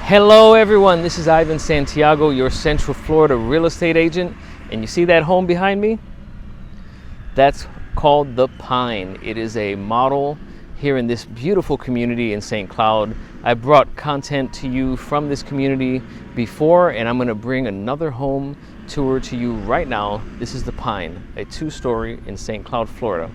Hello everyone, this is Ivan Santiago, your Central Florida real estate agent. And you see that home behind me? That's called The Pine. It is a model here in this beautiful community in St. Cloud. I brought content to you from this community before, and I'm going to bring another home tour to you right now. This is The Pine, a 2-story in St. Cloud, Florida.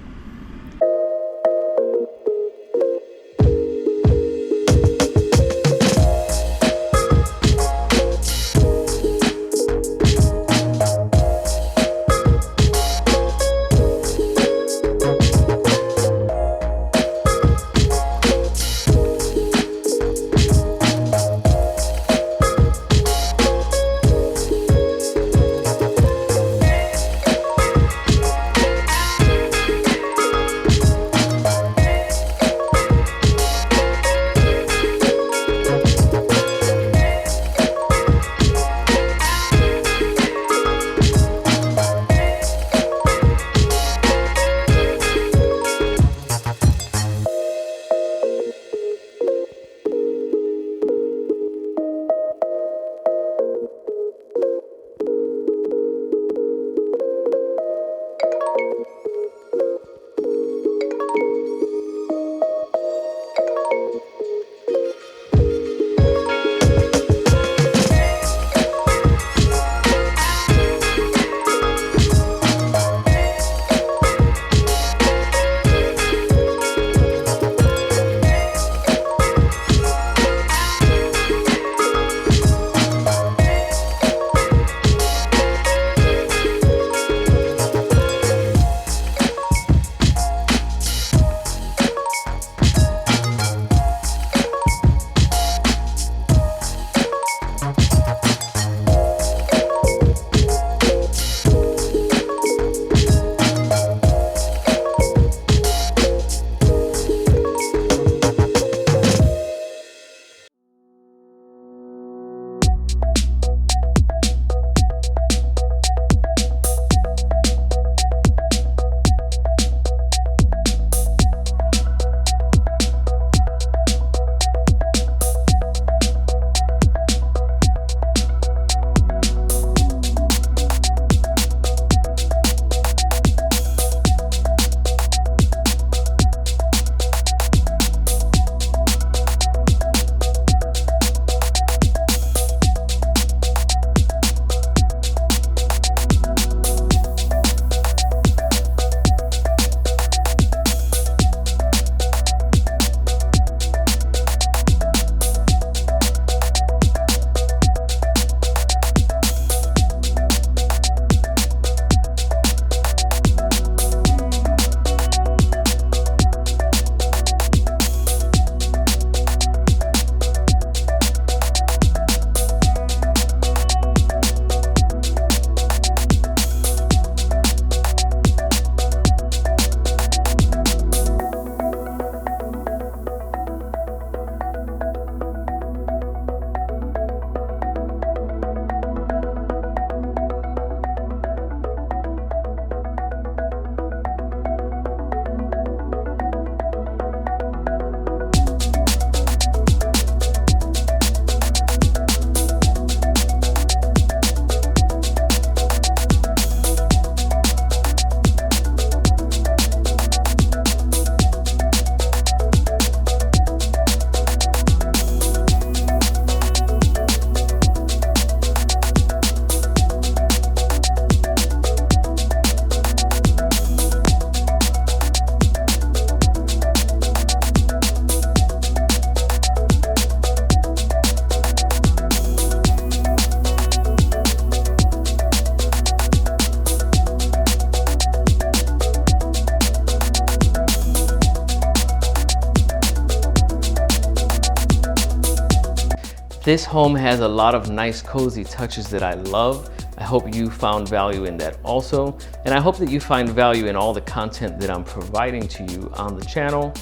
This home has a lot of nice cozy touches that I love. I hope you found value in that also. And I hope that you find value in all the content that I'm providing to you on the channel.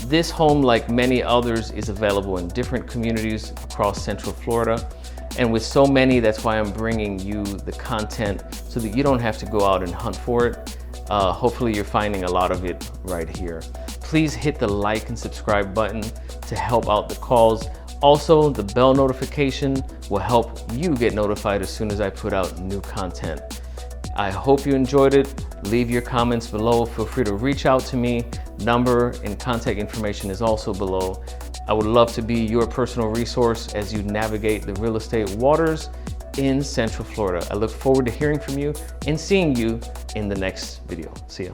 This home, like many others, is available in different communities across Central Florida. And with so many, that's why I'm bringing you the content so that you don't have to go out and hunt for it. Hopefully you're finding a lot of it right here. Please hit the like and subscribe button to help out the cause. Also, the bell notification will help you get notified as soon as I put out new content. I hope you enjoyed it. Leave your comments below. Feel free to reach out to me. Number and contact information is also below. I would love to be your personal resource as you navigate the real estate waters in Central Florida. I look forward to hearing from you and seeing you in the next video. See ya.